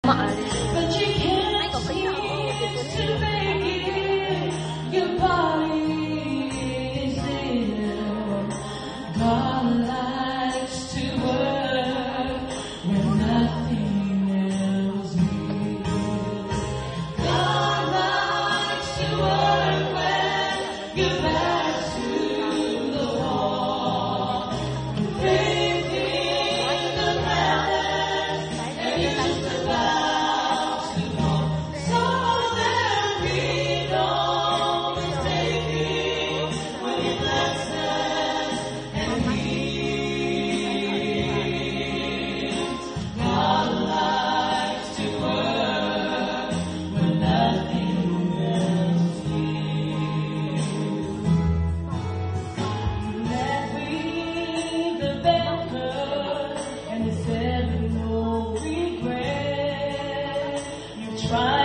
Maalis. But you Ay, can't okay na ako. seem to make it. Your body is ill. God likes to work when nothing else will. God likes to work when you're back to the wall. Faith in the man and you're just about to fall. So there be no mistaking when He blesses and heals. God likes to work when nothing else will. That ring the bell curve and it said with no regret. You tried.